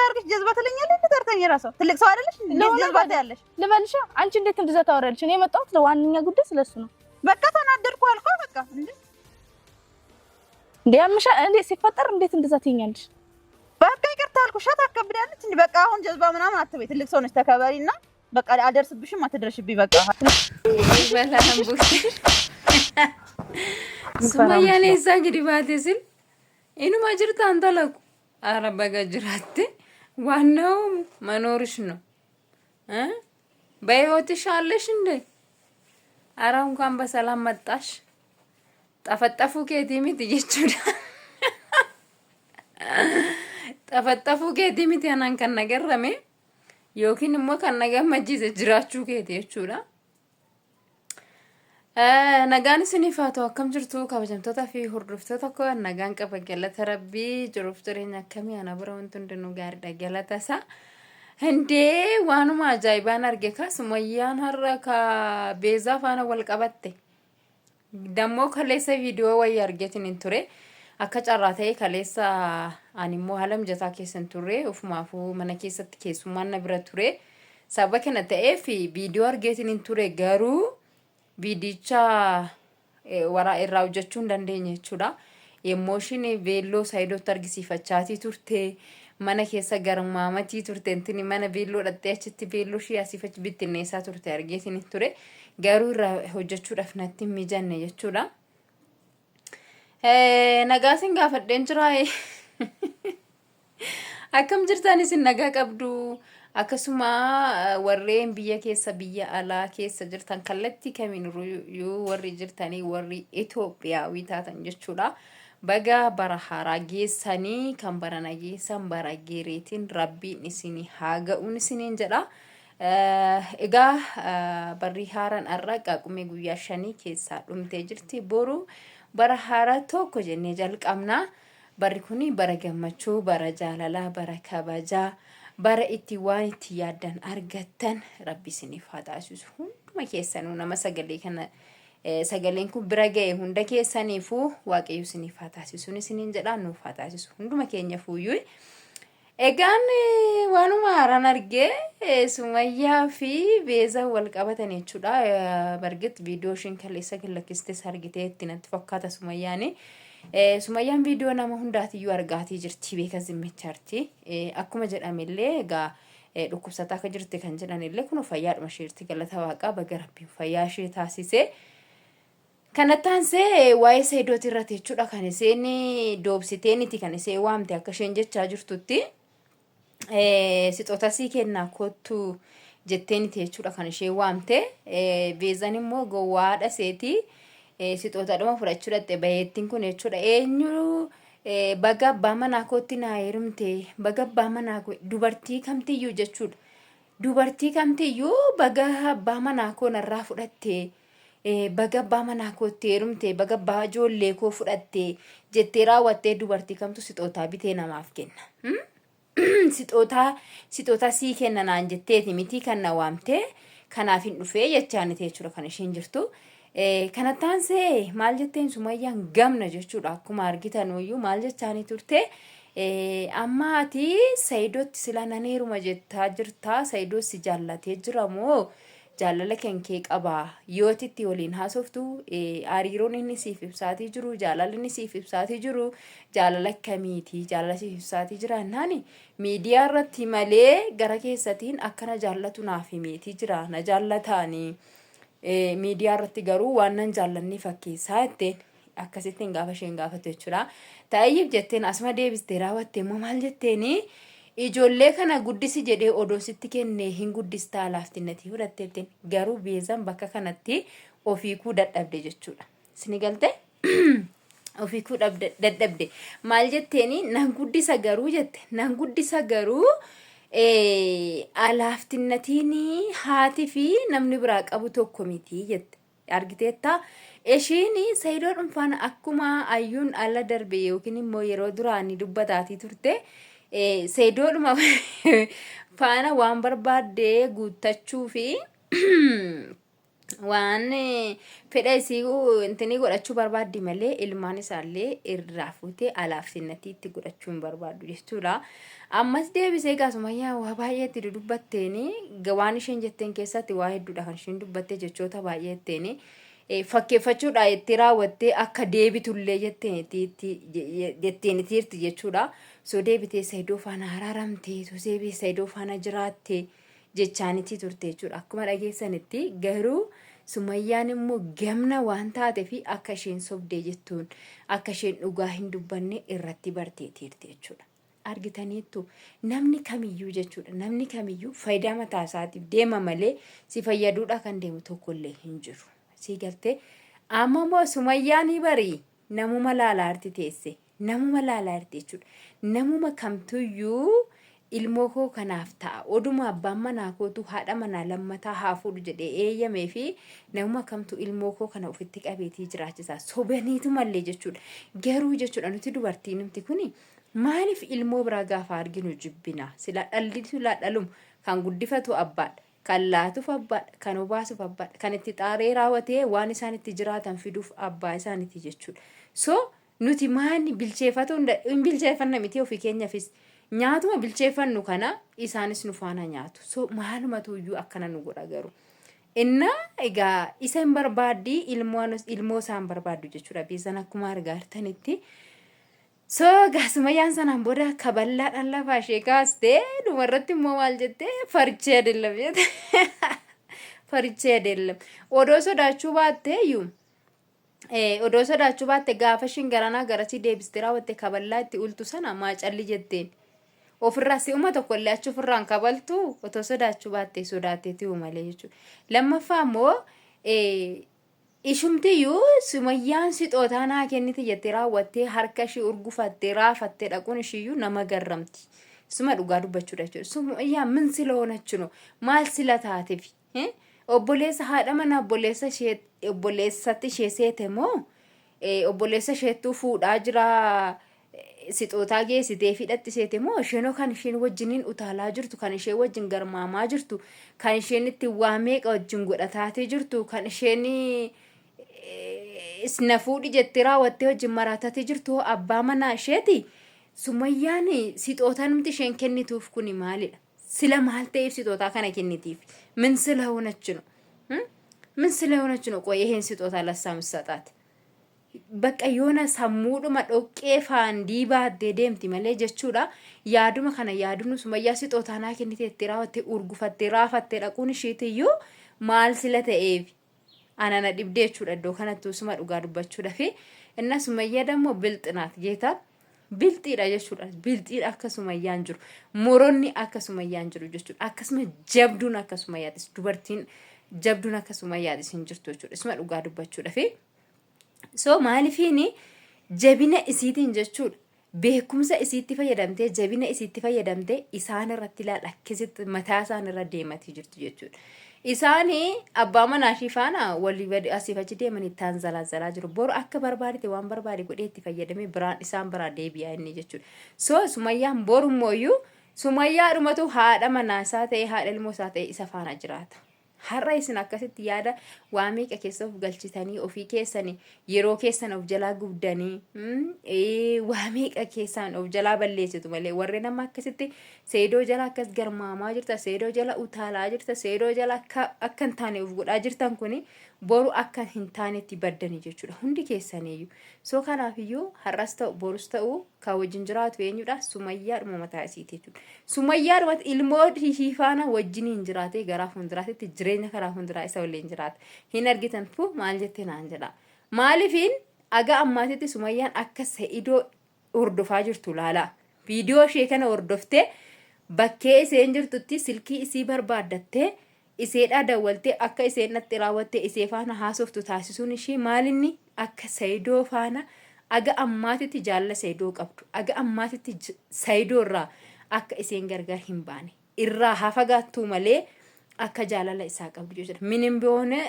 አድርገሽ ጀዝባ ትለኛለሽ? እንዴ ተርተኝ ራሱ ትልቅ ሰው አይደለሽ እንዴ? ጀዝባ ታያለሽ ልበልሻ? አንቺ እንዴት እንደዛ ታወሪያለሽ? እኔ የመጣሁት ለዋንኛ ጉዳይ ስለሱ ነው። በቃ ተናደድኩ አልኩ በቃ እንዴ አምሻ እንዴ ሲፈጠር እንዴት እንደዛ ትይኛለሽ? በቃ ይቅርታ አልኩሽ። አታከብዳለች እንዴ? በቃ አሁን ጀዝባ ምናምን አትበይ። ትልቅ ሰው ነሽ ተከበሪና በቃ አልደርስብሽም፣ አትድረሽብኝ። በቃ በላም ቡክ ሱማያኔ እዛ እንግዲህ ባትስል ኢኑማ ጅርታ አንተላኩ አረበጋ ጅራቴ ዋናው መኖርሽ ነው በህይወትሽ አለሽ እንዴ? አረ እንኳን በሰላም መጣሽ። ጠፈጠፉ ከቲሚት ይችላል ጠፈጠፉ ከቲሚት ያናን ከነገረሜ ዮኪን ሞ ከነገ መጂዘ ጅራችሁ ከቲቹላ nagaan isiniif haa ta'u akkam jirtu kabajamtoota fi hordoftoota koo nagaan qaba galata rabbii jiruuf jireenya akkamii ana bira wanti hundinuu gaariidha galata isaa hundee waanuma ajaa'ibaan arge Sumayyaan har'a ka beezaa faana wal qabatte dammoo kaleessa viidiyoo wayii argeetiin hin ture akka carraa ta'e kaleessa ani immoo haala mijataa keessa hin turre ofumaafuu mana keessatti keessummaan na bira ture sababa kana ta'eef viidiyoo argeetiin hin ture garuu viidicha wara irraa hojjechuu hin dandeenye jechuudha. Emotion veelloo saayidootti argisiifachaatii turte mana keessa garmaamatii turte intini mana veelloo dhattee achitti veelloo shii asiifachi bittinneessaa turte argeetiin ture garuu irraa hojjechuudhaaf natti hin mijanne jechuudha. Nagaasin gaafadheen jira akkam jirtan isin nagaa qabdu akkasuma warreen biyya keessa biyya alaa keessa jirtan kallatti kamiinuu warri jirtanii warri Itoophiyaawii taatan jechuudha. Baga bara haaraa geessanii kan barana geessan bara geereetiin rabbiin isinii haa ga'uun isiniin jedha. Egaa barri haaraan har'a qaqumee guyyaa 5 keessaa dhumtee jirti. Boru bara haaraa tokko jennee jalqabna. Barri kuni bara gammachuu, bara jaalalaa, bara kabajaa bara itti waan itti yaaddan argattan rabbi isiniif haa taasisu. Hunduma keessanuu nama sagalee kana sagaleen kun bira ga'e hunda keessaniifuu waaqayyo isiniif haa taasisu isiniin jedha nuuf haa taasisu hunduma keenya fuuyyuu. Egaan waanuma haaraan argee Sumayyaa fi Beezaa wal qabatan jechuudha. Bargit viidiyoo ishiin kaleessa lakkistes argitee itti natti fakkaata Sumayyaani. Sumayyaan viidiyoo nama hundaatiyyuu argaatii jirti beeka zimmichaarti. Akkuma jedhamillee egaa dhukkubsataa akka jirti kan jedhanillee kun fayyaadhuma isheerti galata waaqaa baga rabbiin fayyaa ishee taasise. Kanataansee waa'ee Saayidootii irratti jechuudha kan isheen doobsiteeniti kan isheen waamte akka isheen jechaa jirtutti sixoota sii kennaa kottu jetteeniti jechuudha kan isheen waamte. Beezaan immoo gowwaadha seetii sixoota dhuma fudhachuu dhatte bayeettiin kun jechuudha eenyu baga abbaa manaa kootti naa heerumte baga abbaa manaa dubartii kamtiyyuu jechuudha. Dubartii kamtiyyuu baga abbaa manaa koo narraa fudhatte baga abbaa manaa kootti heerumte baga abbaa ijoollee koo fudhatte jettee raawwattee dubartii kamtu sixootaa bitee namaaf kenna. Sixootaa sii kenna naan jetteeti miti kan na waamte kanaaf hin dhufee jechaanite jechuudha kan isheen jirtu. Kanataansee maal jetteen Sumayyaan gamna jechuudha akkuma argitan iyyuu maal jechaanii turte amma ati Saayidootti sila naneeruma jettaa jirta Saayidoo si jaallatee jira moo jaalala kan kee qaba yootitti waliin haasoftu hariiroon inni siif ibsaatii jiru jaalalli inni siif ibsaatii jiru jaalala akkamiiti jaalala siif ibsaatii jira naani miidiyaa irratti malee gara keessatiin akkana jaallatu naaf himeetii jira na jaallataanii. Miidiyaa irratti garuu waan nan jaallanni fakkeessaa jetteen akkasittiin gaafa isheen gaafate jechuudha. Taa'eef jetteen asuma deebistee raawwatte immoo maal jetteeni ijoollee kana guddisi jedhee odoo sitti kennee hin guddistaa laaftinnatii fudhatteettiin garuu Beezaan bakka kanatti ofiikuu dadhabde jechuudha. Sini galte ofiikuu dadhabde maal jetteeni nan guddisa garuu jette nan guddisa garuu alaaftinnatiin haati fi namni biraa qabu tokko miti jette argiteetta. Ishiin Saayidoo dhuunfaan akkuma ayyuun ala darbe yookiin immoo yeroo duraanii dubbataatii turte Saayidoo dhuma faana waan barbaadde guuttachuu fi waan fedha isii intini godhachuu barbaaddi malee ilmaan isaallee irraa fuutee alaaf sinnatiitti godhachuu hin barbaaddu jechuudha. Ammas deebisee gaasumayyaa waa baay'eetti dudubbatteeni waan isheen jetteen keessatti waa hedduudha kan isheen dubbattee jechoota baay'eetteeni fakkeeffachuudha itti raawwattee akka deebitullee jetteen tiirti jechuudha. So deebitee Saidoo faana araaramtee deebitee Saidoo faana jiraattee jechaanitti turte jechuudha. Akkuma dhageessanitti garuu Sumayyaan immoo gamna waan taatee fi akka isheen sobdee jettuun akka isheen dhugaa hin dubbanne irratti barteetiirti jechuudha. Argitaniittu namni kamiyyuu jechuudha. Namni kamiyyuu faayidaa mataa isaatiif deema malee si fayyaduudha kan deemu tokkollee hin jiru. Si galtee amma immoo Sumayyaan barii namuma laalaarti teesse. Namuma laalaarti jechuudha. Namuma kamtuyyuu ilmoo koo kanaaf ta'a. Oduma abbaan manaa kootu haadha manaa lammataa haa fuudhu jedhee eeyyamee fi namuma kamtu ilmoo koo kana ofitti qabeetii jiraachisaa. Sobaniitu mallee jechuudha. Garuu jechuudha nuti dubartiin nuti kuni maaliif ilmoo biraa gaafa arginu jibbina? Sila dhallitu laadhalumu kan guddifatu abbaadha. Kan laatuuf abbaadha. Kan obaasuuf abbaadha. Kan itti xaaree raawwatee waan isaan itti jiraatan fiduuf abbaa isaaniiti jechuudha. So nuti maani bilcheeffatu hin bilcheeffanna miti ofii keenyaafis. Nyaatuma bilcheeffannu kana isaanis nu faana nyaatu. So maalumatu iyyuu akkana nu godha garuu. Inna egaa isa hin barbaaddi ilmoo isaan barbaaddu jechuudha. Biisan akkuma argaa jirtanitti. So gaasumayyaan sanaan booda akka bal'aadhaan lafaa ishee kaastee dhumarratti immoo maal jettee farichee adeellam jette. Farichee adeellam. Odoo sodaachuu baattee iyyuu. Odoo sodaachuu baatte gaafa ishiin garanaa garasii deebistee raawwatte kaballaa itti ultu sana maacalli jetteen. Ofirraa si'uma tokkollee achi ofirraan kabaltu otoo sodaachuu baattee sodaatteetii malee jechuudha. Lammaffaa immoo ishumtiyyuu Sumayyaan sixootaa naa kenniti jettee raawwattee harka ishee urgufattee raafattee dhaquun ishiyyuu nama garramti. Suma dhugaa dubbachuudha jechuudha. Sumayyaan min sila oonachino maal sila taateef obboleessa haadha mana obboleessatti ishee seete moo obboleessa isheettuu fuudhaa jira. Sixootaa geessitee fidhatti seete moo isheenoo kan isheen wajjiniin utaalaa jirtu kan isheen wajjin garmaamaa jirtu kan isheen itti waa meeqa wajjin godhataatee jirtu kan isheen isna fuudhi jettee raawwattee wajjin maraatatee jirtu abbaa manaa isheeti. Sumayyaan sixootaa namti isheen kennituuf kuni maalidha? Sila maal ta'eef sixootaa kana kennitiif? Min sila hoonachino? Min sila hoonachino qoyee heen sixootaa lassaamsaxaati? Bakka yoona sammuudhuma dhoqqee faandii baaddee deemti malee jechuudha. Yaaduma kana yaadunu Sumayyaa sixootaa naa kennitee itti raawwattee urgufattee raafattee dhaquun isheetiyyuu maal sila ta'eef anana dhibdee jechuudha. Iddoo kanattuu suma dhugaa dubbachuudha fi inna Sumayyaa dammoo bilxinaat geetaa bilxiidha jechuudha. Bilxiidha akka Sumayyaan jiru. Moronni akka Sumayyaan jiru jechuudha. Akkasuma jabduun akka Sumayyaatis dubartiin jabduun akka Sumayyaatis hin jirtu jechuudha. Suma dhugaa dubbachuudha fi so maalifiini jabina isiitiin jechuudha. Beekumsa isiitti fayyadamtee jabina isiitti fayyadamtee isaan irratti ilaala akkasitti mataa isaan irra deematii jirtu jechuudha. Isaanii abbaa manaa ishii faana walii asiif achi deemanii ittaan zalazalaa jiru. Boru akka barbaadite waan barbaade godhee itti fayyadamee biraan isaan biraa deebi'aa inni jechuudha. So Sumayyaan boru mooyyuu Sumayyaa dhumatu haadha manaa isaa ta'e haadha ilmoo isaa ta'e isa faana jiraata. Har'a isin akkasitti yaada waa meeqa keessa of galchitanii ofii keessanii yeroo keessan of jalaa gubdanii waa meeqa keessan of jalaa balleessitu malee warreen amma akkasitti Saidoo jala akkas garmaamaa jirta, Saidoo jala utaalaa jirta, Saidoo jala akka hin taane of godhaa jirtan kuni boru akka hin taanetti baddanii jechuudha hundi keessaniiyyuu. So kanaafiyyuu har'as ta'u borus ta'u kan wajjin jiraatu eenyudha? Sumayyaadhuma mataa isiiti jechuudha. Sumayyaadhuma ilmoo ishii faana wajjiniin jiraatee garaa fuulduraatti jireenya karaa fuulduraa isa waliin jiraata. Hin argitan fu maal jettee naan jedha. Maalifiin aga ammaatitti Sumayyaan akka Saidoo hordofaa jirtu laala. Viidiyoo ishee kana hordoftee bakkee isheen jirtutti silkii isii barbaaddattee iseedhaa dawwaltee akka isheen natti raawwattee isee faana haasoftu taasisuun ishee maalinni akka Saidoo faana aga ammaatitti jaalala Saidoo qabdu. Aga ammaatitti Saidoo irraa akka isheen gargar hin baane. Irraa hafagaattuu malee akka jaalala isaa qabdu jechuudha. Minin boone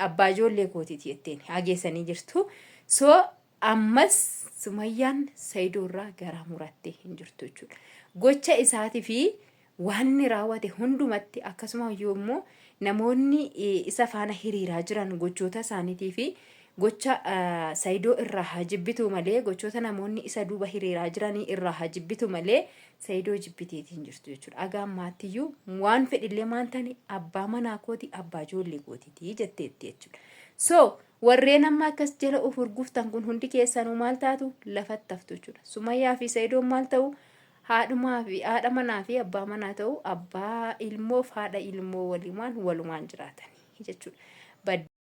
abbaa ijoollee kootiiti jetteen hageessanii jirtu. So ammas Sumayyaan Saidoo irraa garaa murattee hin jirtu jechuudha. Gocha isaatii fi waan raawwate hundumatti akkasuma yoommoo namoonni isa faana hiriiraa jiran gochoota isaaniitii fi gocha Saayidoo irraa haa jibbitu malee gochoota namoonni isa duuba hiriiraa jiranii irraa haa jibbitu malee Saayidoo jibbiteetiin jirtu jechuudha. Agaan maattiyyuu waan fedhillee maantani abbaa manaa kooti abbaa ijoollee kootiitii jetteetti jechuudha. So warreen amma akkas jala of urguuftan kun hundi keessanuu maal taatu lafatti haftu jechuudha. Sumayyaa fi Saayidoon maal ta'u haadha manaa fi abbaa manaa ta'u abbaa ilmoof haadha ilmoo walumaan jiraatanii jechuudha.